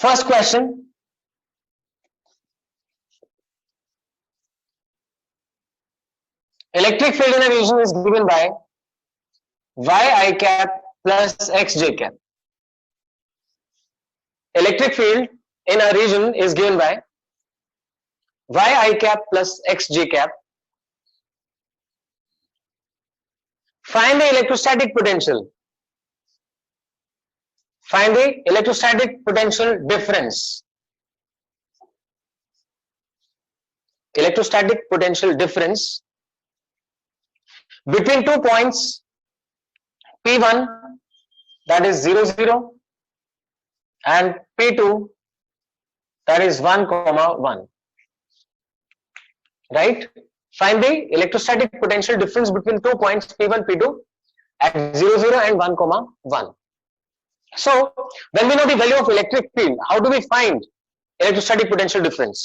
First question. Electric field in a region is given by y I cap plus x j cap. Electric field in a region is given by y I cap plus x j cap. Find the electrostatic potential. Find the electrostatic potential difference. Electrostatic potential difference between 2 points P1, that is 0, 0, and P2, that is 1, 1. Right? Find the electrostatic potential difference between 2 points P1, P2 at 0, 0 and 1, 1. So, when we know the value of electric field, how do we find electrostatic potential difference?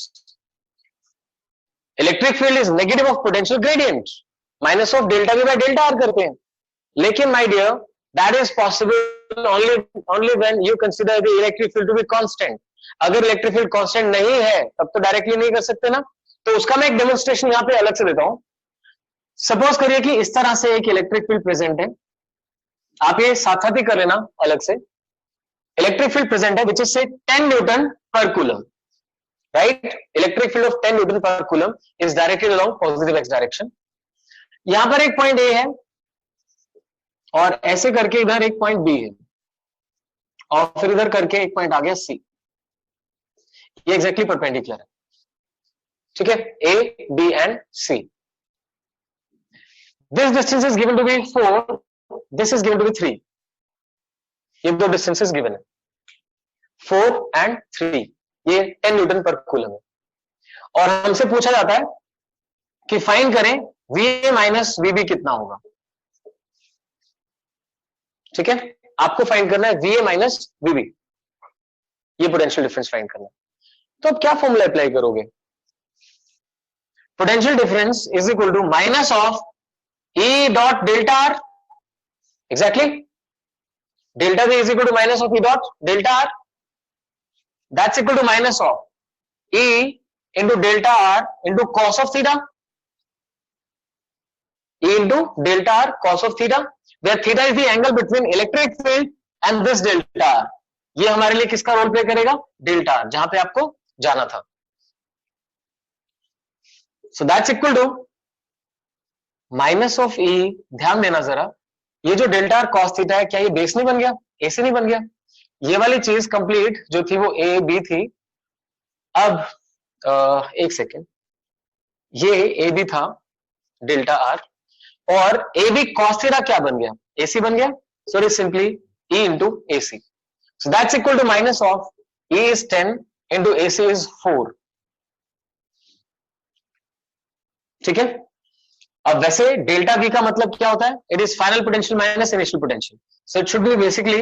Electric field is negative of potential gradient, minus of delta V by delta R करते हैं. लेकिन my dear, that is possible only when you consider the electric field to be constant. अगर electric field constant नहीं है, तब तो directly नहीं कर सकते ना. तो उसका मैं एक demonstration यहाँ पे अलग से देता हूँ. Suppose करिए कि इस तरह से एक electric field present है. आप ये साथ साथ ही कर लेना अलग से. Electric field present है, which is say 10 Newton per coulomb. Right? Electric field of 10 Newton per coulomb is directed along positive x direction. यहां पर एक पॉइंट A है और ऐसे करके इधर एक पॉइंट B है और फिर इधर करके एक पॉइंट आ गया C. ये एग्जैक्टली परपेंडिकुलर है. ठीक है, A, B and C. This distance is given to be 4. This is given to be 3. ये दो डिस्टेंसेस गिवन है 4 and 3. ये 10 न्यूटन पर कूलम है और हमसे पूछा जाता है कि फाइंड करें VA माइनस VB कितना होगा. ठीक है, आपको फाइंड करना है VA माइनस VB, ये पोटेंशियल डिफरेंस फाइंड करना है. तो अब क्या फॉर्मूला अप्लाई करोगे? Potential difference is equal to minus of E dot delta R. Exactly, delta V is equal to minus of E dot delta R. That's equal to minus of E into delta R into cos of theta. E into delta R cos of theta, where theta is the angle between electric field and this delta R. ये हमारे लिए किसका role play करेगा? Delta R, जहां पे आपको जाना था. So that's equal to minus of E. ध्यान देना जरा, ये जो डेल्टा आर कॉस थीटा है, क्या ये बेस नहीं बन गया? ए से नहीं बन गया? ये वाली चीज कंप्लीट जो थी वो ए बी थी. अब एक सेकेंड, ये ए बी था डेल्टा आर और ए बी कॉस थीटा क्या बन गया? ए सी बन गया. So it is simply E into A C. So that's equal to minus of E is 10 into A C is 4. ठीक है, अब वैसे डेल्टा V का मतलब क्या होता है? It is final potential minus initial potential. So it should be basically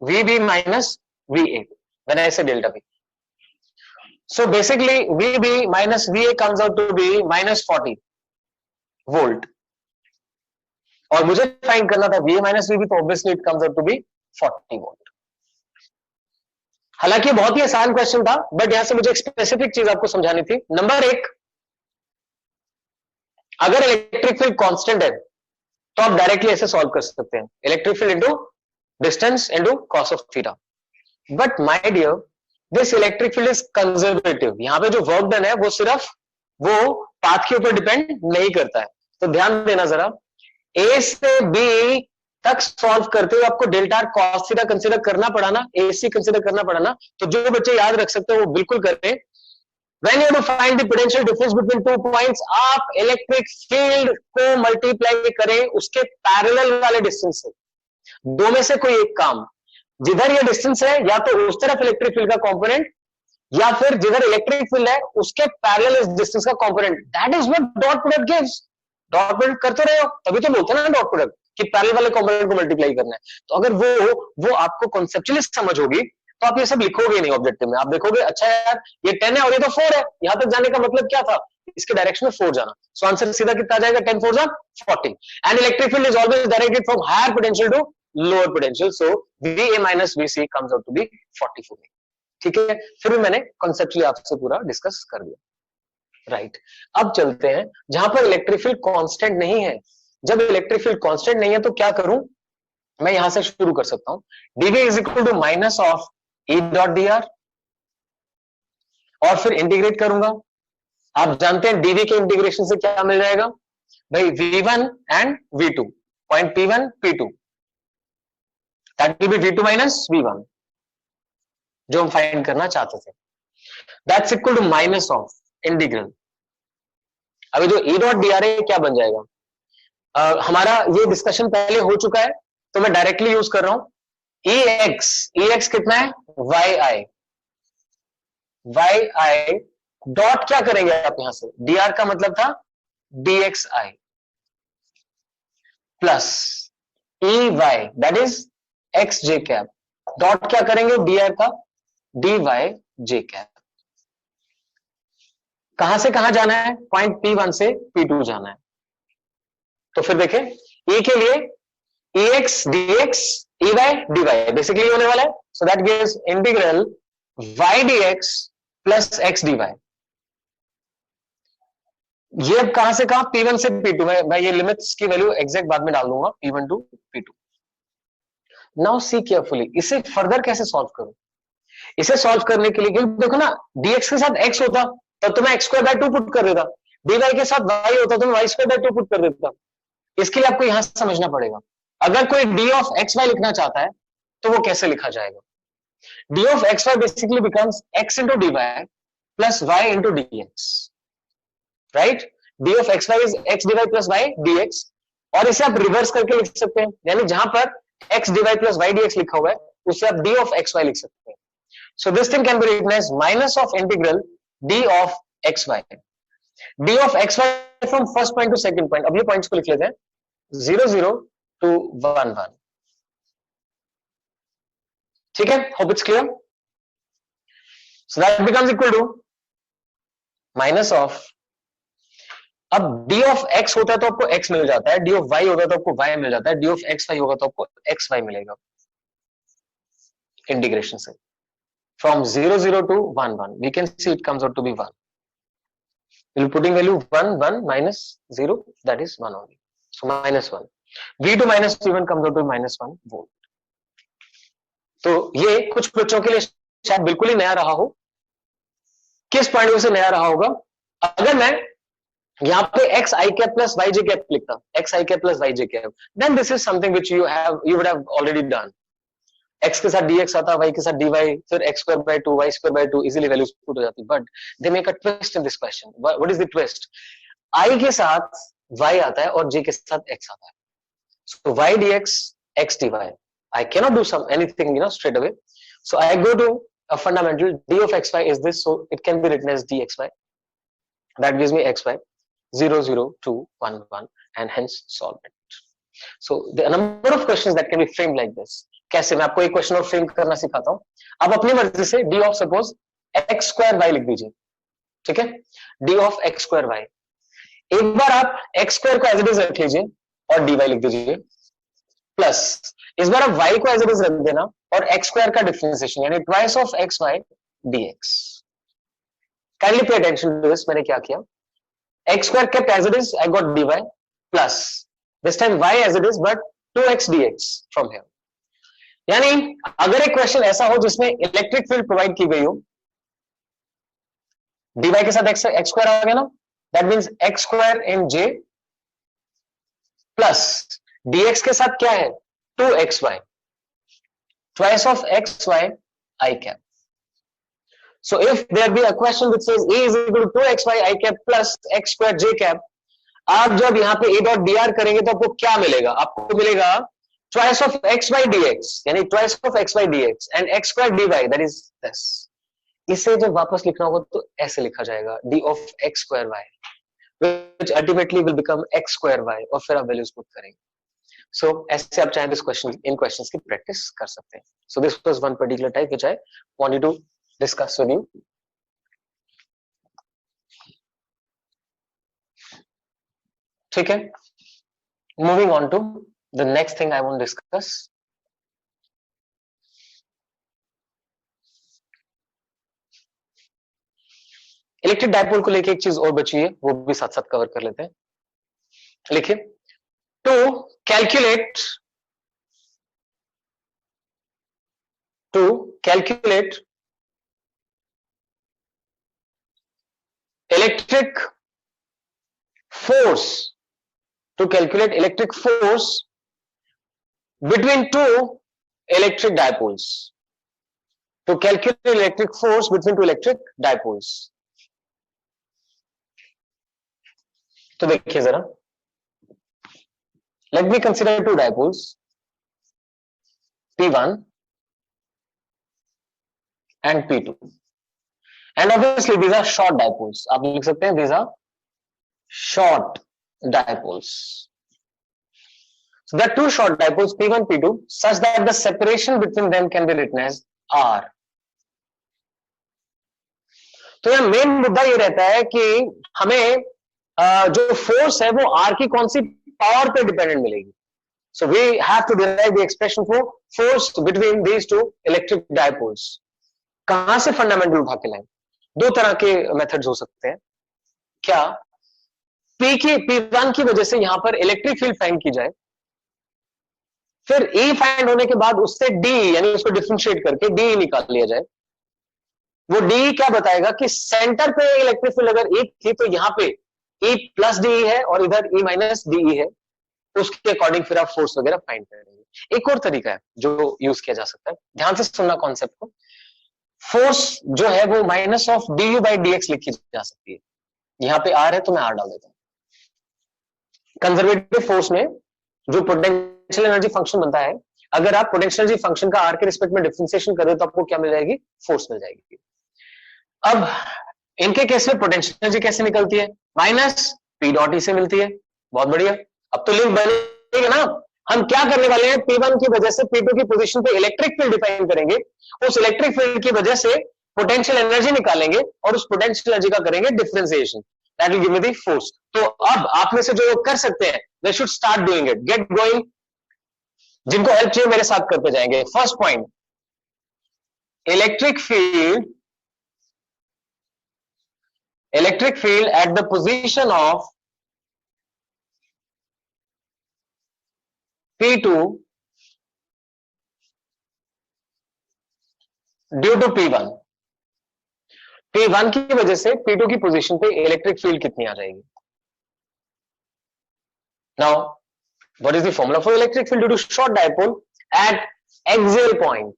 VB minus VA when I say delta V. So basically VB minus VA comes out to be minus 40 volt और मुझे find करना था VA minus VB, तो obviously it comes out to be 40 volt. हालांकि बहुत ही आसान question था, but यहां से मुझे एक स्पेसिफिक चीज आपको समझानी थी. नंबर 1, अगर इलेक्ट्रिक फील्ड कांस्टेंट है तो आप डायरेक्टली ऐसे सॉल्व कर सकते हैं, electric field into distance into cos of theta. But my dear, this electric field is conservative. यहां पे जो वर्क डन है वो सिर्फ वो पाथ के ऊपर डिपेंड नहीं करता है. तो ध्यान देना जरा, ए से बी तक सॉल्व करते हुए आपको delta R cos theta consider करना पड़ा ना, AC कंसीडर करना पड़ा ना. तो जो बच्चे याद रख सकते हैं वो बिल्कुल करें. When you have to find the potential difference between 2 points, आप इलेक्ट्रिक फील्ड को मल्टीप्लाई करें उसके पैरेलल वाले डिस्टेंस से. दो में से कोई एक काम, जिधर ये डिस्टेंस है या तो उस तरफ इलेक्ट्रिक फील्ड का कंपोनेंट या फिर जिधर इलेक्ट्रिक फील्ड है उसके पैरेलल इस डिस्टेंस का component. That is what dot product gives. Dot product करते रहे हो तभी तो बोलते हैं ना डॉट प्रोडक्ट, कि पैरेलल वाले कंपोनेंट को मल्टीप्लाई करना है. तो अगर वो आपको कॉन्सेप्चुअली समझ होगी तो आप ये सब लिखोगे नहीं ऑब्जेक्टिव में. आप देखोगे अच्छा यार ये 10 है और ये तो 4 है, यहां तक जाने का मतलब क्या था? इसके डायरेक्शन में 4 जाना. सो आंसर सीधा कितना आ जाएगा? 10 4 जा 40. And electric field is always directed from higher potential to lower potential. So VA minus VC comes out to be 40 for me. ठीक है, फिर भी मैंने कॉन्सेप्चुअली आपसे पूरा डिस्कस कर दिया, राइट। अब चलते हैं जहां पर इलेक्ट्रिक फील्ड कांस्टेंट नहीं है। जब इलेक्ट्रिक फील्ड कांस्टेंट नहीं है तो क्या करूं, मैं यहां से शुरू कर सकता हूं, dv is equal to minus of E dot D R, और फिर इंटीग्रेट करूंगा। आप जानते हैं dv के इंटीग्रेशन से क्या मिल जाएगा भाई, v1 and v2, point p1 p2, that will be v2 minus v1 जो हम फाइंड करना चाहते थे, that's equal to minus of integral. अभी जो ई डॉट डी आर है क्या बन जाएगा, हमारा ये डिस्कशन पहले हो चुका है तो मैं डायरेक्टली यूज कर रहा हूं, ई एक्स कितना है वाई आई डॉट क्या करेंगे आप यहां से, डी आर का मतलब था D X I plus E Y that is X J cap dot क्या करेंगे डी आर का डी वाई जे कैप। कहां से कहां जाना है, पॉइंट P1 से P2 जाना है। तो फिर देखें E के लिए EX dx EY dy basically होने वाला है, so that gives integral y dx plus x dy। ये अब कहां से कहां, P1 से P2 में, मैं ये लिमिट्स की वैल्यू एग्जैक्ट बाद में डाल दूंगा, P1 to P2। Now see carefully, इसे फर्दर कैसे सॉल्व करूं। इसे सॉल्व करने के लिए, क्योंकि देखो ना dx के साथ x होता तब तो मैं x स्क्वायर बाय 2 पुट कर देता, dy के साथ y होता तो मैं y स्क्वायर बाय 2 पुट कर देता। इसके लिए आपको यहां समझना पड़ेगा, अगर कोई d ऑफ एक्स वाई लिखना चाहता है तो वो कैसे लिखा जाएगा, d of X Y basically becomes x into D Y plus Y into D X, right. d of X Y is x dy plus y dx, और इसे आप रिवर्स करके लिख सकते हैं, यानी जहां पर x dy plus y dx लिखा हुआ है उसे आप d ऑफ एक्स वाई लिख सकते हैं। So this thing can be written as minus of integral d of X Y, d of X Y from first point to second point. अब ये पॉइंट्स को लिख लेते हैं, 0 0 to 1 1, ठीक है, hope it's clear. So that becomes equal to minus of, अब d of x होता है तो आपको x मिल जाता है, d ऑफ y होगा तो आपको y मिल जाता है, d ऑफ x y होगा तो आपको x y मिलेगा इंटीग्रेशन से, from 0 0 to 1 1 we can see it comes out to be 1, we'll be putting value 1 1 minus 0, that is 1 only, so minus 1, v2 minus v1 comes out to minus 1 volt। तो ये कुछ बच्चों के लिए शायद बिल्कुल ही नया रहा हो। किस पॉइंट ऑफ व्यू से नया रहा होगा, अगर मैं यहां पे X I cap plus Y J cap लिखता, X I cap plus Y J cap, then this is something which you would have already done. X के साथ dx आता, y के साथ dy, फिर x square by 2 y square by 2, easily values put हो जाती। But they make a twist in this question. What is the twist, i के साथ y आता है और j के साथ x आता है, so y dx x dy, I cannot do anything straight away, so I go to a fundamental, d of xy is this, so it can be written as dxy, that gives me xy 0 0 2 1 1 and hence solve it। So the number of questions that can be framed like this। कैसे, मैं आपको एक question और frame करना सिखाता हूं। आप अपनी मर्जी से d of suppose x square y लिख दीजिए, ठीक है, d of x square y। एक बार आप x स्क्वायर को एज इट इज रख लीजिए और dy लिख दीजिए, प्लस इस बार आप y को एज इट इज रख देना और x स्क्वायर का डिफरेंशिएशन यानी twice of xy dx। Kindly pay attention to this, मैंने क्या किया, x square kept as it is, I got dy plus this time y as it is but 2x dx from here. यानी अगर एक question ऐसा हो जिसमें electric field provide की गई हो, dy के साथ x स्क्वायर आ गया ना, that means x square in j plus dx के साथ क्या है 2xy, twice of xy I cap। So if there be a question which says a is equal to 2xy I cap plus x square j cap, आप जब यहाँ पे a dot dr करेंगे तो आपको क्या मिलेगा, आपको मिलेगा twice of xy dx यानी twice of xy dx and x square dy, that is this। इसे जब वापस लिखना होगा तो ऐसे लिखा जाएगा d of x square y, which ultimately will become x square y, और फिर आप वैल्यूज पुट करेंगे। सो ऐसे आप चाहे इन क्वेश्चंस की प्रैक्टिस कर सकते हैं। So this was one particular type which I wanted to discuss with you. ठीक है, moving on to the next thing I want to discuss. Electric dipole को लेके एक चीज और बची है, वो भी साथ साथ कवर कर लेते हैं। लिखिए, to calculate electric force between two electric dipoles. To calculate electric force between two electric dipoles. तो देखिए जरा, let me consider two dipoles P1 and P2, and obviously these are short dipoles. आप लिख सकते हैं these are short dipoles. So there are two short dipoles P1 P2 such that the separation between them can be written as R. तो यह main मुद्दा ये रहता है कि हमें जो फोर्स है वो R की कौन सी पावर पे डिपेंडेंट मिलेगी. So we have to derive the expression for force between these two electric dipoles. कहां से फंडामेंटल उठा के लाएं? दो तरह के मेथड्स हो सकते हैं. क्या P1 की वजह से यहां पर इलेक्ट्रिक फील्ड फाइंड की जाए, फिर E फाइंड होने के बाद उससे D यानी उसको डिफरेंशिएट करके D निकाल लिया जाए. वो D क्या बताएगा कि सेंटर पे इलेक्ट्रिक फील्ड अगर E थी तो यहां पे E प्लस DE है और इधर E माइनस DE है, उसके अकॉर्डिंग फिर आप फोर्स वगैरह फाइंड करेंगे. एक और तरीका है जो यूज किया जा सकता है, ध्यान से सुनना कॉन्सेप्ट को. फोर्स जो है वो minus of du by dx लिखी जा सकती है. यहां पे R है तो मैं R डाल देता हूं. कंजर्वेटिव फोर्स में जो पोटेंशियल एनर्जी फंक्शन बनता है, अगर आप पोटेंशियल एनर्जी फंक्शन का R के रिस्पेक्ट में डिफरेंशिएशन करें तो आपको क्या मिल जाएगी? फोर्स मिल जाएगी. अब इनके केस में पोटेंशियल एनर्जी कैसे निकलती है? माइनस P डॉट E से मिलती है. बहुत बढ़िया, अब तो लिंक बनेगा ना. हम क्या करने वाले हैं? P1 की वजह से P2 की पोजीशन पे इलेक्ट्रिक फील्ड डिफाइन करेंगे, उस इलेक्ट्रिक फील्ड की वजह से पोटेंशियल एनर्जी निकालेंगे और उस पोटेंशियल एनर्जी का करेंगे differentiation. That will give me the force. तो अब आप में से जो कर सकते हैं, they should start doing it. Get going. जिनको हेल्प चाहिए मेरे साथ करते जाएंगे. First point, electric field at the position of P2 due to P1. P1 की वजह से P2 की पोजीशन पे इलेक्ट्रिक फील्ड कितनी आ जाएगी? Now what is the formula for electric field due to short dipole at axial point?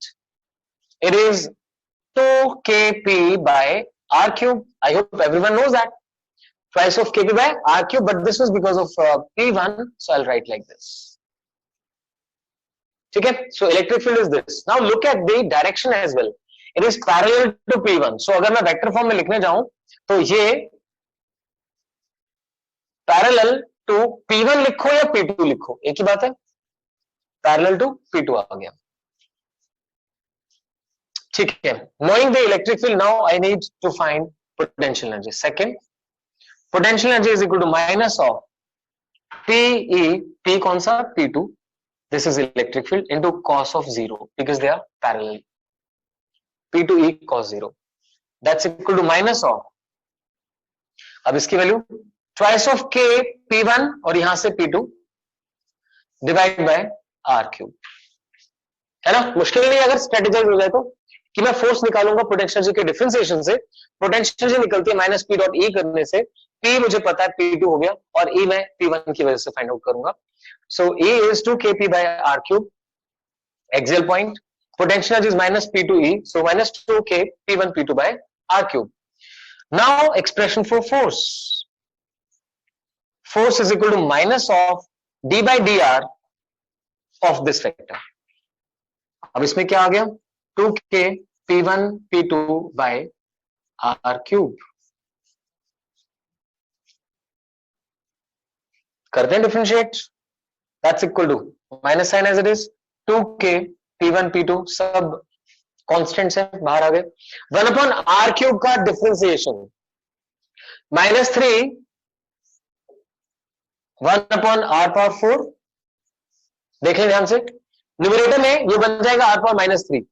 It is 2kp by r cube. I hope everyone knows that. Twice of kp by r cube, but this was because of P1, so I'll write like this. ठीक है. So electric field is this. Now look at the direction as well. It is parallel to P1. So अगर मैं vector form में लिखने जाऊं तो ये parallel to P1 लिखो या P2 लिखो, एक ही बात है. Parallel to P2 आ गया. ठीक है. Knowing the electric field, now I need to find potential energy. Second, potential energy is equal to minus of PE, P कौन सा? P2. This is electric field into cos of 0 because they are parallel. P2E cos 0. That's equal to minus of, अब इसकी value twice of K P1 और यहां से P2 divide by R cube. है ना? मुश्किल नहीं अगर स्ट्रेटेजाइज हो जाए तो, कि मैं फोर्स निकालूंगा पोटेंशियल एनर्जी के डिफरेंशिएशन से. पोटेंशियल एनर्जी निकलती है माइनस P डॉट E करने से. P मुझे पता है P2 हो गया और E मैं P1 की वजह से फाइंड आउट करूंगा. So E is 2kp by r cube, axial point. Potential energy is minus P2E, so minus 2k P1 P2 by r cube. Now expression for force. Force is equal to minus of d by dr of this vector. अब इसमें क्या आ गया? 2k P1 P2 by r cube. करते हैं differentiate. That's equal to minus sign as it is 2k P1 P2 सब constants है, बाहर आ गए. 1 upon r क्यूब का differentiation minus 3 1 upon r power 4. देखें ध्यान से, न्यूमरेटर में ये बन जाएगा r power -3.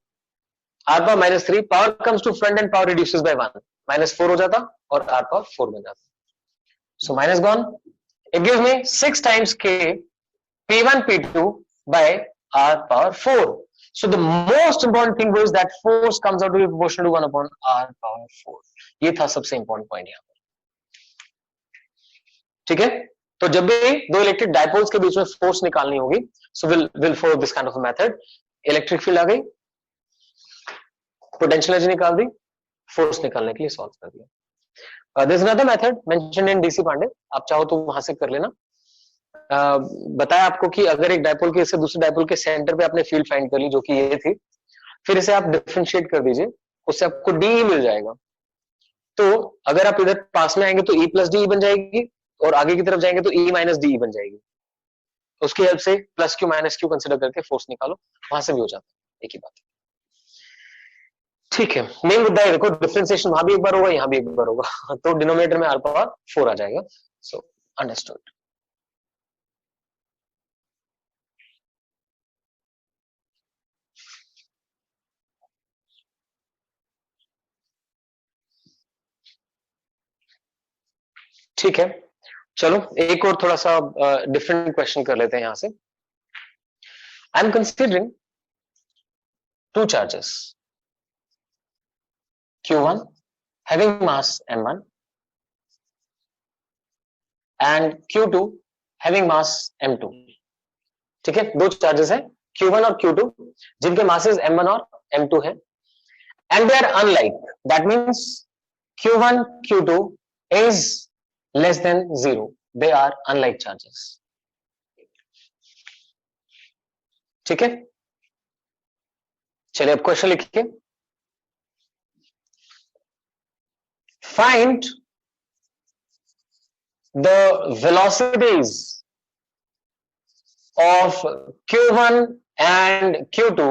r power -3 power comes to front and power reduces by 1, -4 हो जाता और r पावर 4 बन जाता है। So minus gone, it gives me 6 times k p1 p2 by r power 4. So the most important thing was that force comes out to be proportional to 1 upon r power 4. ये था सबसे important point यहाँ पर, ठीक है। तो जब भी दो इलेक्ट्रिक डायपोल्स के बीच में फोर्स निकालनी होगी, so will follow this kind of method. Electric field आ गई, पोटेंशियल एनर्जी निकाल दी, फोर्स निकालने के लिए सॉल्व कर दिया। This is another method mentioned in DC Pandey, आप चाहो तो वहां से कर लेना। बताया आपको कि अगर एक डायपोल के से दूसरे डायपोल के सेंटर पे आपने फील्ड फाइंड कर ली जो कि ये थी, फिर इसे आप डिफरेंशिएट कर दीजिए, उससे आपको डी मिल जाएगा। तो अगर आप इधर पास में आएंगे तो ई प्लस डी बन जाएगी, और आगे की तरफ जाएंगे तो ई माइनस डी बन जाएगी। उसकी हेल्प से plus Q minus Q consider करके फोर्स निकालो, वहां से भी हो जाता है, एक ही बात है, ठीक है। मेन मुद्दा है, देखो डिफरेंशिएशन वहां भी एक बार होगा, यहाँ भी एक बार होगा, तो डिनोमिनेटर में r पावर 4 आ जाएगा। So understood. ठीक है, चलो एक और थोड़ा सा डिफरेंट क्वेश्चन कर लेते हैं यहां से। I am considering two charges Q1 having mass m1 and Q2 having mass m2, ठीक है। दो चार्जेस हैं Q1 और Q2 जिनके मासेस m1 और m2 है, and they are unlike, that means Q1 Q2 is less than 0, they are unlike charges, ठीक है। चलिए अब क्वेश्चन लिखिए। Find the velocities of Q1 and Q2.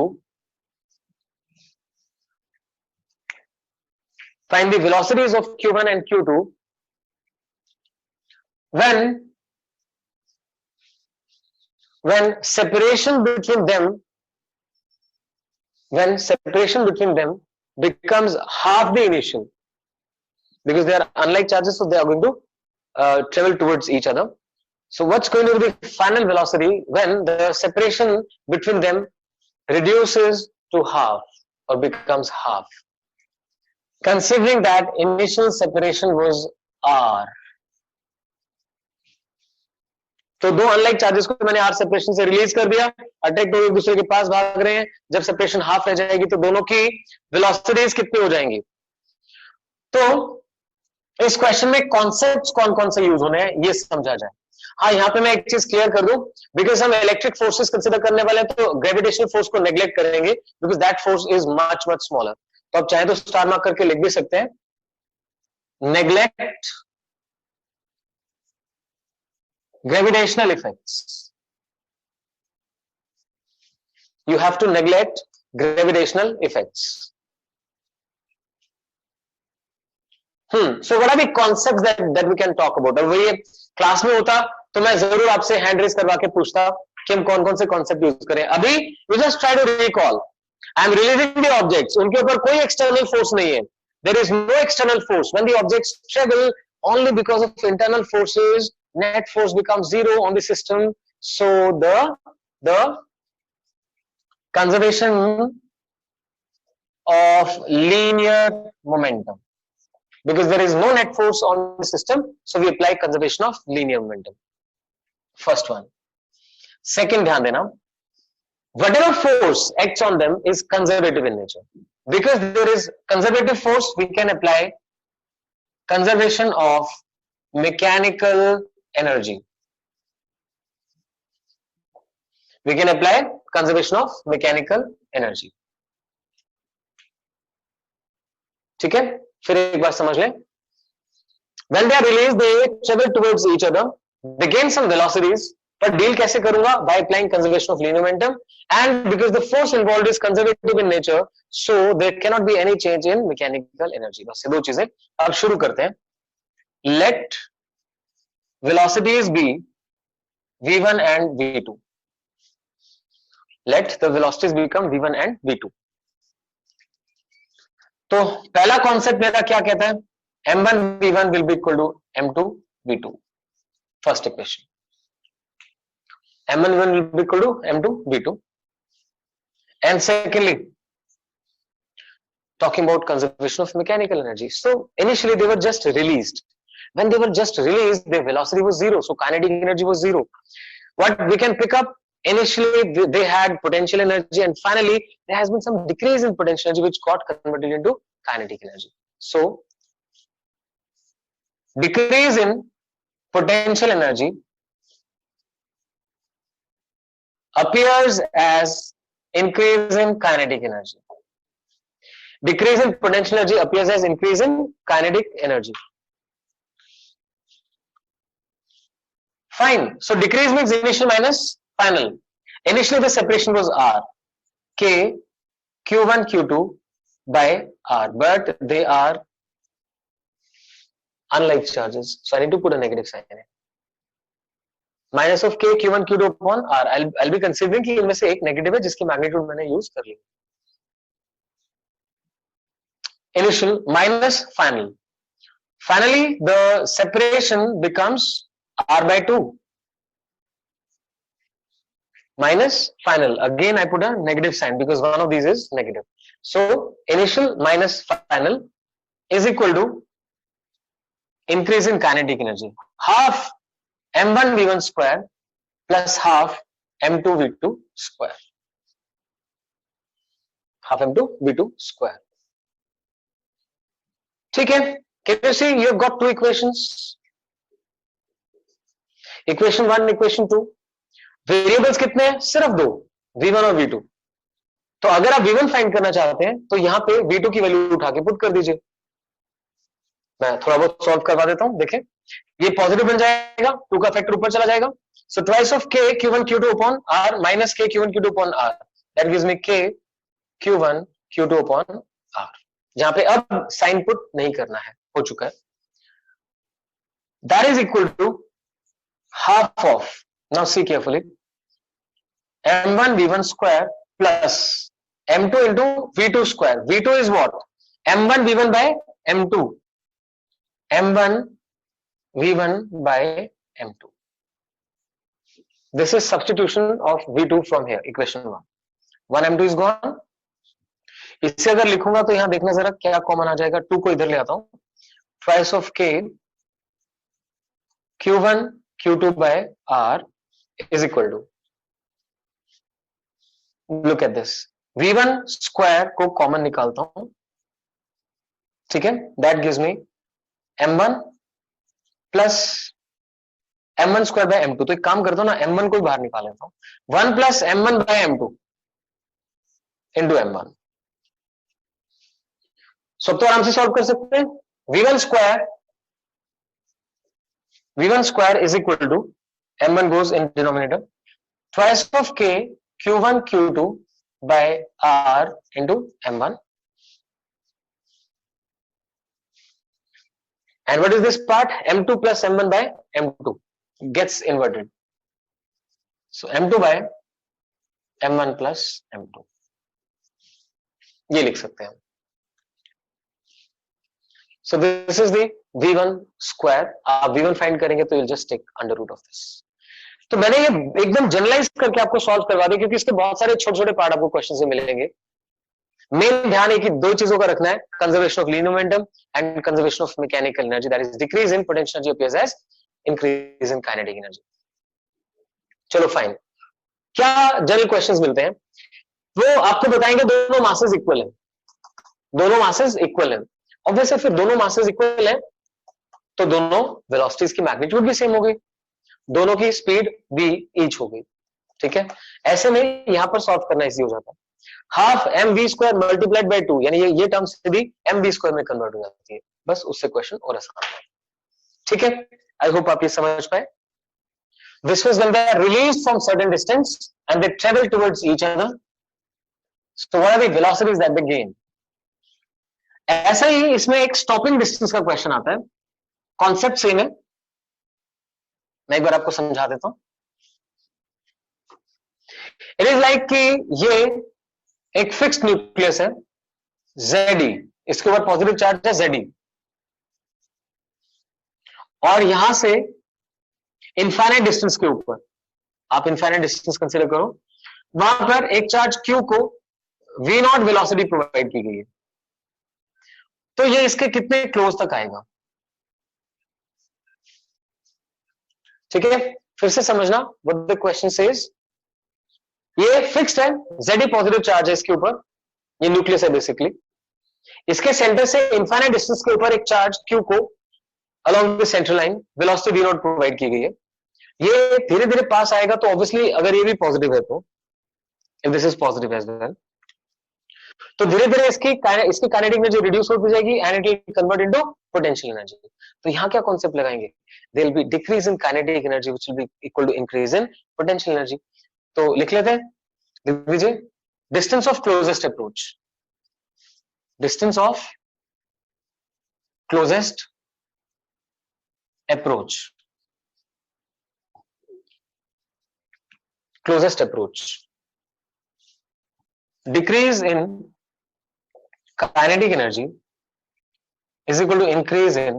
Find the velocities of Q1 and Q2 when separation between them becomes half the initial, because they are unlike charges, so they are going to travel towards each other. So what's going to be the final velocity when the separation between them reduces to half or becomes half, considering that initial separation was r? तो दो unlike charges को मैंने are separation से release कर दिया, attack एक दूसरे के पास भाग रहे हैं, जब सेपरेशन हाफ रह जाएगी तो दोनों की वेलोसिटीज कितनी हो जाएंगी। तो इस क्वेश्चन में कॉन्सेप्ट्स कौन कौन से यूज होने हैं ये समझा जाए। हाँ, यहाँ पे मैं एक चीज क्लियर कर दूं, बिकॉज हम इलेक्ट्रिक फोर्सेस कंसिडर करने वाले हैं तो ग्रेविटेशनल फोर्स को नेग्लेक्ट करेंगे, because that force is much much smaller. तो आप चाहे तो स्टार मार्क करके लिख भी सकते हैं, neglect gravitational effects. You have to neglect gravitational effects. So what are the concepts that we can talk about? अगर ये क्लास में होता तो मैं जरूर आपसे हैंड रेस करवा के पूछता कि हम कौन कौन से कॉन्सेप्ट यूज करें। अभी you just try to recall. I am releasing the objects. उनके ऊपर कोई external force नहीं है. There is no external force. When the objects travel only because of internal forces, net force becomes zero on the system. So the conservation of linear momentum, because there is no net force on the system, so we apply conservation of linear momentum. First one. Second, ध्यान देना, whatever force acts on them is conservative in nature. Because there is conservative force, we can apply conservation of mechanical energy. We can apply conservation of mechanical energy. ठीक है, फिर एक बार समझ लें। When they are released, they travel towards each other. They gain some velocities. पर deal कैसे करूंगा? By applying conservation of linear momentum. And because the force involved is conservative in nature, so there cannot be any change in mechanical energy. बस ये दो चीजें। अब शुरू करते हैं। Let velocities be v1 and v2. Let the velocities become v1 and v2. तो पहला कॉन्सेप्ट मेरा क्या कहता है? m1 v1 will be equal to m2 v2. First equation. m1 v1 will be equal to m2 v2. And secondly, talking about conservation of mechanical energy. So initially they were just released. When they were just released, their velocity was zero. So kinetic energy was zero. What we can pick up, initially they had potential energy, and finally there has been some decrease in potential energy which got converted into kinetic energy. So decrease in potential energy appears as increase in kinetic energy. Decrease in potential energy appears as increase in kinetic energy. Fine. So decrease means initial minus final. Initially the separation was R, K, Q1, Q2 by R, but they are unlike charges. So I need to put a negative sign in it. Minus of K, Q1, Q2 upon R. I'll be considering कि इनमें से एक negative है जिसकी magnitude मैंने use कर ली. Initial minus final. Finally, the separation becomes R by 2 minus final. Again, I put a negative sign because one of these is negative. So, initial minus final is equal to increase in kinetic energy. Half m1 v1 square plus half m2 v2 square. Half m2 v2 square. ठीक है. Can you see you've got two equations? Equation 1, equation 2. Variables कितने हैं? सिर्फ दो, v1 और v2. तो अगर आप v1 फाइंड करना चाहते हैं तो यहां पे v2 की वैल्यू उठा के पुट कर दीजिए. मैं थोड़ा बहुत सॉल्व करवा देता हूं. देखें, ये पॉजिटिव बन जाएगा, 2 का फैक्टर ऊपर चला जाएगा. So twice of k q1 q2 upon r minus k q1 q2 upon r. That gives me k q1 q2 upon r. जहां पे अब साइन पुट नहीं करना है, हो चुका है. That is equal to half of, now see carefully, m1 v1 square plus m2 into v2 square. v2 is what? m1 v1 by m2. m1 v1 by m2. This is substitution of v2 from here, equation 1. 1 m2 is gone. इससे अगर लिखूंगा तो यहां देखना जरा क्या common आ जाएगा. 2 को इधर ले आता हूं. Twice of k q1 q2 by r is equal to, look at this, v1 square को कॉमन निकालता हूं. ठीक है. That gives me m1 plus m1 square by m2. तो एक काम करता हूं ना, m1 को बाहर निकाल लेता हूं. 1 plus m1 bye m2 into m1. सब तो आराम से सॉल्व कर सकते हैं. v1 square is equal to, m1 goes in denominator, twice of k q1 q2 by r into m1. And what is this part? m2 plus m1 by m2 gets inverted. So m2 by m1 plus m2. ये लिख सकते हैं. So this is the v1 square. आप v1 find करेंगे तो you'll just take under root of this. तो मैंने ये एकदम जनरलाइज करके आपको सॉल्व करवा दिया क्योंकि इसके बहुत सारे छोटे छोटे पार्ट आपको क्वेश्चन से मिलेंगे. मेन ध्यान है कि दो चीजों का रखना है, conservation of linear momentum and conservation of mechanical energy. That is decrease in potential energy appears as increase in kinetic energy. चलो फाइन. क्या जनरल क्वेश्चंस मिलते हैं? वो आपको बताएंगे दोनों मासेस इक्वल है. दोनों मासेस इक्वल है. ऑब्वियसली फिर दोनों मासेस इक्वल है तो दोनों वेलोसिटीज की मैग्नीट्यूड भी सेम हो गई, दोनों की स्पीड भी ईच हो गई. ठीक है. ऐसे में यहां पर सॉल्व करना इजी हो जाता है. Half m v square multiplied by 2, यानी ये टर्म सीधी एम वी स्क्वायर में कन्वर्ट हो जाती है. बस उससे क्वेश्चन और आसान है. ठीक है. आई होप आप ये समझ पाए. Viscous when they are released from certain distance and they travel towards each other, so what are the velocities that they gain? ऐसा ही इसमें एक स्टॉपिंग डिस्टेंस का क्वेश्चन आता है. कॉन्सेप्ट सेम है, मैं एक बार आपको समझा देता हूं. इट इज लाइक कि ये एक फिक्स्ड न्यूक्लियस है Ze, इसके ऊपर पॉजिटिव चार्ज है Ze. और यहां से इनफाइनाइट डिस्टेंस के ऊपर, आप इनफाइनाइट डिस्टेंस कंसीडर करो, वहां पर एक चार्ज क्यू को वी नॉट वेलोसिटी प्रोवाइड की गई है, तो ये इसके कितने क्लोज तक आएगा? ठीक है, फिर से समझना व्हाट द क्वेश्चन सेज। ये फिक्स्ड है, जेड पॉजिटिव चार्ज है इसके ऊपर, ये न्यूक्लियस है बेसिकली, इसके सेंटर से इनफाइनाइट डिस्टेंस के ऊपर एक चार्ज क्यू को along the central line velocity v not provide की गई है। ये धीरे धीरे पास आएगा, तो ऑब्वियसली अगर ये भी पॉजिटिव है तो if this is positive as well, तो धीरे धीरे इसकी काइनेटिक एनर्जी रिड्यूस होती जाएगी and it will convert into potential energy. तो यहां क्या कॉन्सेप्ट लगाएंगे? There will be decrease in kinetic energy which will be equal to increase in potential energy. तो लिख लेते हैं, लिख दीजिए, distance of closest approach, distance of closest approach, closest approach, decrease in kinetic energy is equal to increase in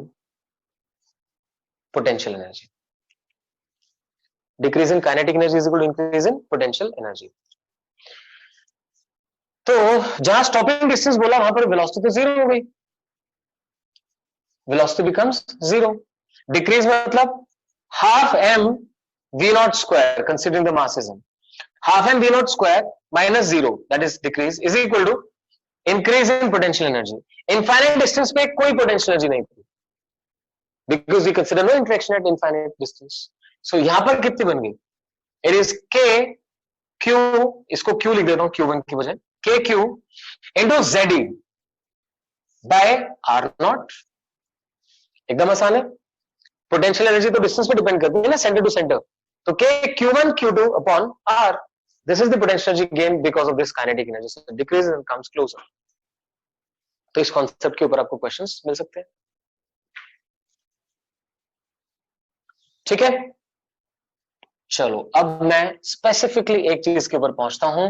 potential energy. Decrease in kinetic energy is equal to increase in potential energy. तो जहां stopping distance बोला वहां पर velocity तो zero हो गई, velocity becomes zero. Decrease मतलब half m v not square considering the mass is m, half m v naught square minus 0 that is decrease is equal to increase in potential energy. Infinite distance पे कोई potential energy नहीं थी because we consider no interaction at infinite distance. So यहाँ पर कितनी बन गई? It is k q, इसको q लिख देता हूँ q1 की बजाय, k q into z by r naught। एकदम आसान है, पोटेंशियल एनर्जी तो डिस्टेंस पे डिपेंड करती है ना, सेंटर टू सेंटर, तो k q1 q2 upon r, this is the potential energy gained because of this kinetic energy, so it decreases and comes closer। तो इस कॉन्सेप्ट के ऊपर आपको क्वेश्चंस मिल सकते हैं, ठीक है। चलो अब मैं स्पेसिफिकली एक चीज के ऊपर पहुंचता हूं,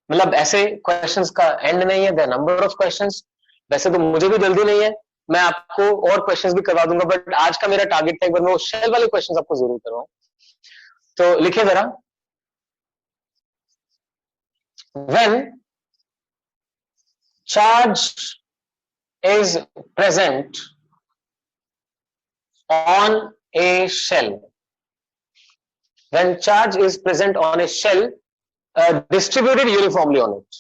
मतलब ऐसे क्वेश्चंस का एंड नहीं है, देयर नंबर ऑफ क्वेश्चंस, वैसे तो मुझे भी जल्दी नहीं है, मैं आपको और क्वेश्चंस भी करवा दूंगा, बट आज का मेरा टारगेट था एक बार मैं शेल वाले क्वेश्चंस आपको जरूर करवाऊं। तो लिखिए जरा, when charge is present on a shell, when charge is present on a shell distributed uniformly on it,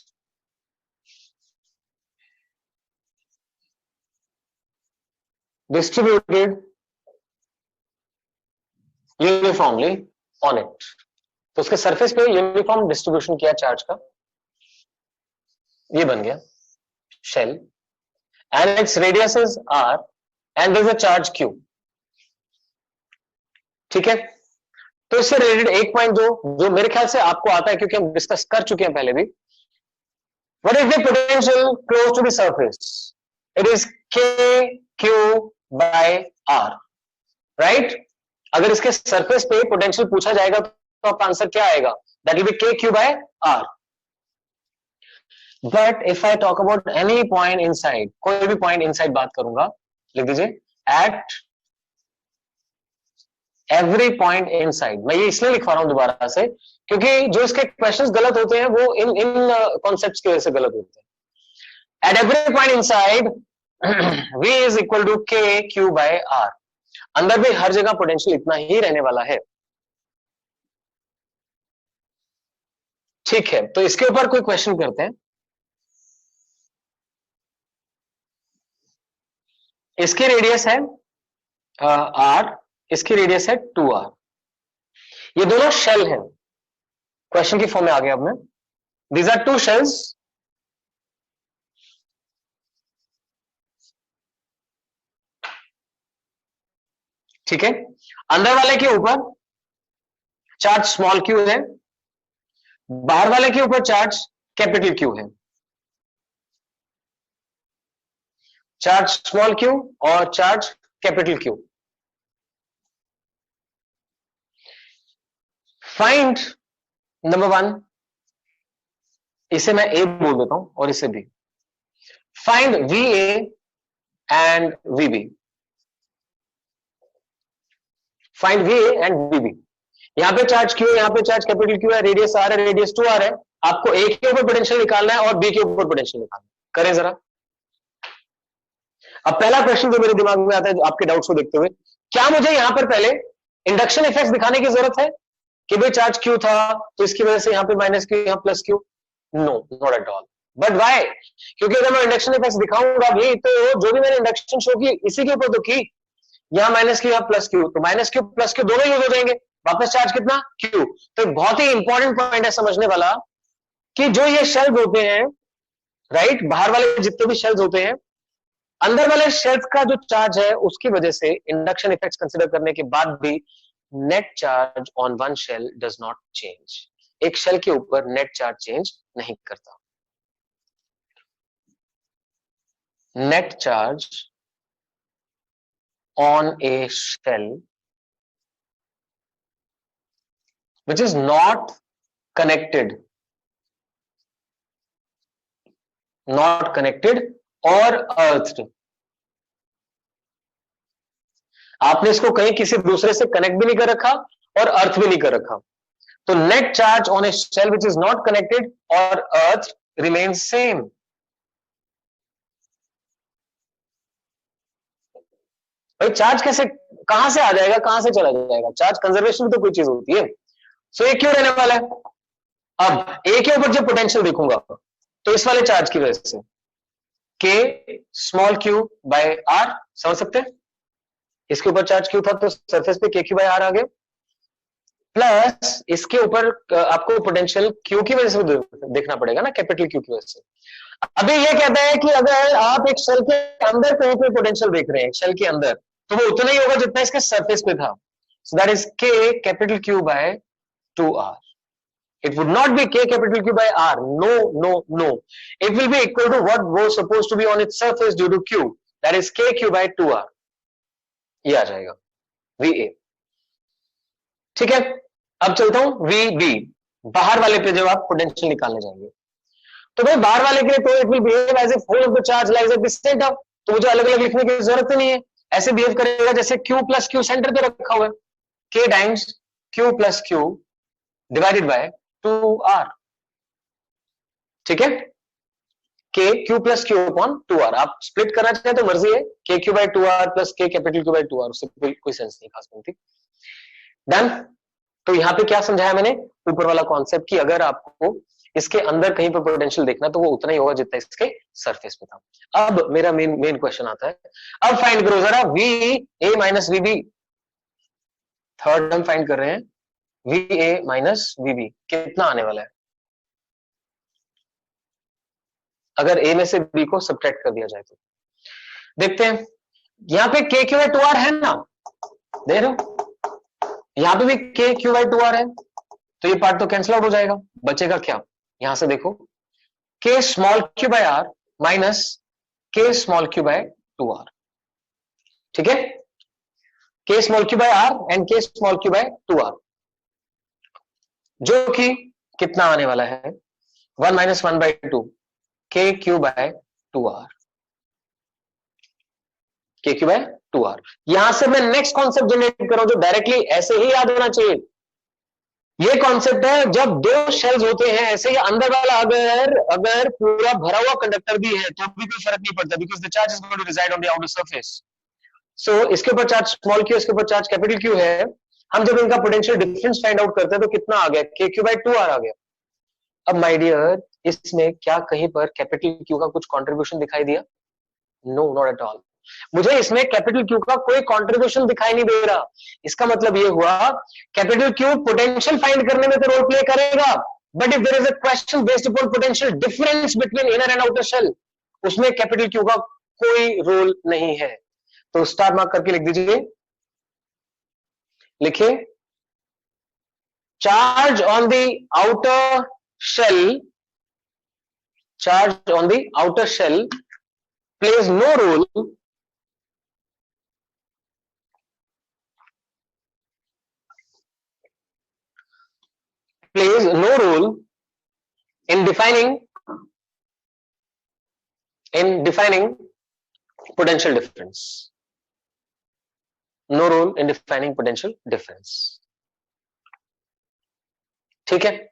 distributed uniformly on it, तो उसके सरफेस पे यूनिफॉर्म डिस्ट्रीब्यूशन किया चार्ज का, ये बन गया shell and its radius is r and there is a charge q, ठीक है। तो इससे रिलेटेड एक पॉइंट जो मेरे ख्याल से आपको आता है क्योंकि हम डिस्कस कर चुके हैं पहले भी, what is the potential close to the surface? It is k q by r, right. अगर इसके सरफेस पे पोटेंशियल पूछा जाएगा तो आपका आंसर क्या आएगा? That will be k q by r. But if I talk about any point inside, कोई भी पॉइंट इनसाइड बात करूंगा, लिख दीजिए एट एवरी पॉइंट इनसाइड। मैं ये इसलिए लिखवा रहा हूं दोबारा से क्योंकि जो इसके क्वेश्चंस गलत होते हैं वो इन कॉन्सेप्ट्स की वजह से गलत होते हैं। At every point inside v is equal to k q by r, अंदर भी हर जगह पोटेंशियल इतना ही रहने वाला है, ठीक है। तो इसके ऊपर कोई क्वेश्चन करते हैं। इसकी रेडियस है r, इसकी रेडियस है 2r, ये दोनों शेल हैं, क्वेश्चन की फॉर्म में आ गया अब मैं, दीज आर टू शेल्स, ठीक है। अंदर वाले के ऊपर चार्ज स्मॉल क्यू है, बाहर वाले के ऊपर चार्ज कैपिटल क्यू है, चार्ज स्मॉल क्यू और charge capital q. Find number 1, इसे मैं ए बोल देता हूं और इसे B, find v A and v B. Find v A and v B. यहाँ पे चार्ज क्यू है, यहाँ पे चार्ज कैपिटल क्यू है, रेडियस आर है, रेडियस 2r है। आपको ए के ऊपर पोटेंशियल निकालना है और बी के ऊपर पोटेंशियल निकालना है। करें जरा। अब पहला क्वेश्चन जो मेरे दिमाग में आता है आपके डाउट्स को देखते हुए, क्या मुझे यहां पर पहले इंडक्शन इफेक्ट दिखाने की जरूरत है कि भाई चार्ज क्यू था तो इसकी वजह से यहाँ पे माइनस क्यू, यहाँ plus q? No, not at all. But why? क्योंकि अगर मैं इंडक्शन इफेक्ट दिखाऊंगा भी तो जो भी मैंने इंडक्शन शो की इसी के ऊपर तो की, यहाँ माइनस क्यू, यहाँ प्लस क्यू, तो माइनस क्यू प्लस क्यू दोनों यूज हो जाएंगे, वापस चार्ज कितना? क्यू। तो बहुत ही इंपॉर्टेंट पॉइंट है समझने वाला कि जो ये शेल्स होते हैं, राइट, बाहर वाले जितने भी शेल्स होते हैं, अंदर वाले शेल्स का जो चार्ज है उसकी वजह से इंडक्शन इफेक्ट्स कंसीडर करने के बाद भी net charge on one shell does not change. एक शेल के ऊपर नेट चार्ज चेंज नहीं करता। Net charge on a shell which is not connected or earthed, आपने इसको कहीं किसी दूसरे से कनेक्ट भी नहीं कर रखा और अर्थ भी नहीं कर रखा, तो net charge on a shell which is not connected और अर्थ रिमेन्स सेम। भाई चार्ज कैसे, कहां से आ जाएगा, कहां से चला जाएगा? चार्ज कंजर्वेशन भी तो कोई चीज होती है। सो ये क्यों रहने वाला है? अब ए के ऊपर जब पोटेंशियल देखूंगा तो इस वाले चार्ज की वजह से के स्मॉल क्यू बाय आर, समझ सकते हैं? इसके ऊपर चार्ज क्यू था तो सरफेस पे के क्यू बाय आर आ गया, प्लस इसके ऊपर आपको पोटेंशियल क्यू की वजह से देखना पड़ेगा ना, कैपिटल क्यू की वजह से। अभी ये कहता है कि अगर आप एक शेल के अंदर कहीं पे पोटेंशियल देख रहे हैं, शेल के अंदर, तो वो उतना ही होगा जितना इसके सरफेस पे था। So that is k capital q by 2r. It would not be k capital Q by r. No, no, no. It will be equal to what was supposed to be on its surface due to Q. That is kq by 2r. ये आ जाएगा VA। ठीक है, अब चलता हूं VB, बाहर वाले पे जब आप पोटेंशियल निकालने जाएंगे तो भाई बाहर वाले के लिए तो it will behave as if whole of the charge lies at the centre, तो मुझे अलग अलग लिखने की जरूरत नहीं है, ऐसे बिहेव करेगा जैसे Q प्लस क्यू सेंटर पे रखा हुआ है, K times Q plus Q divided by 2r। ठीक है, k q plus Q upon 2r। आप स्प्लिट करना चाहे तो मर्जी है, k q by 2r plus k capital q by 2r, उससे कोई सेंस नहीं खास बनती। डन। तो यहां पे क्या समझाया मैंने? ऊपर वाला कॉन्सेप्ट कि अगर आपको इसके अंदर कहीं पर पोटेंशियल देखना तो वो उतना ही होगा जितना इसके सरफेस पे था। अब मेरा मेन क्वेश्चन आता है, अब फाइंड करो जरा v A minus v B. Third हम फाइंड कर रहे हैं v A minus v B, कितना आने वाला है अगर ए में से बी को सब्ट्रैक्ट कर दिया जाए तो? देखते हैं, यहां पे के क्यू बाई 2r है ना, देख रहे हो, यहां पे भी के क्यू बाई 2r है, तो ये पार्ट तो कैंसिल आउट हो जाएगा, बचेगा क्या? यहां से देखो, k small q by r minus k small q by 2r। ठीक है, k small q by r and k small q by 2r, जो कि कितना आने वाला है? 1 माइनस 1 बाई 2 के क्यू बाय 2r, के क्यू बाय 2r। यहां से मैं नेक्स्ट कॉन्सेप्ट जनरेट कर रहा हूं जो डायरेक्टली ऐसे ही याद होना चाहिए। ये कॉन्सेप्ट है, जब दो शेल्स होते हैं ऐसे ही, अंदर वाला अगर पूरा भरा हुआ कंडक्टर भी है तो भी कोई फर्क नहीं पड़ता, because the charge is going to reside on the outer surface. So इसके ऊपर चार्ज स्मॉल क्यू, इसके ऊपर चार्ज कैपिटल क्यू है। हम जब इनका पोटेंशियल डिफरेंस फाइंड आउट करते हैं तो कितना आ गया? के क्यू बाय 2r आ गया। अब माय डियर, इसमें क्या कहीं पर कैपिटल क्यू का कुछ कंट्रीब्यूशन दिखाई दिया? No, not at all. मुझे इसमें कैपिटल क्यू का कोई कंट्रीब्यूशन दिखाई नहीं दे रहा। इसका मतलब ये हुआ कैपिटल क्यू पोटेंशियल फाइंड करने में तो रोल प्ले करेगा, but if there is a question based upon potential difference between inner and outer shell, उसमें कैपिटल क्यू का कोई रोल नहीं है। तो स्टार मार्क करके लिख दीजिए, लिखिए, charge on the outer shell, charge on the outer shell plays no role in defining potential difference. No role in defining potential difference. ठीक है,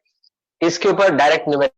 इसके ऊपर डायरेक्ट न्यूमेरिकल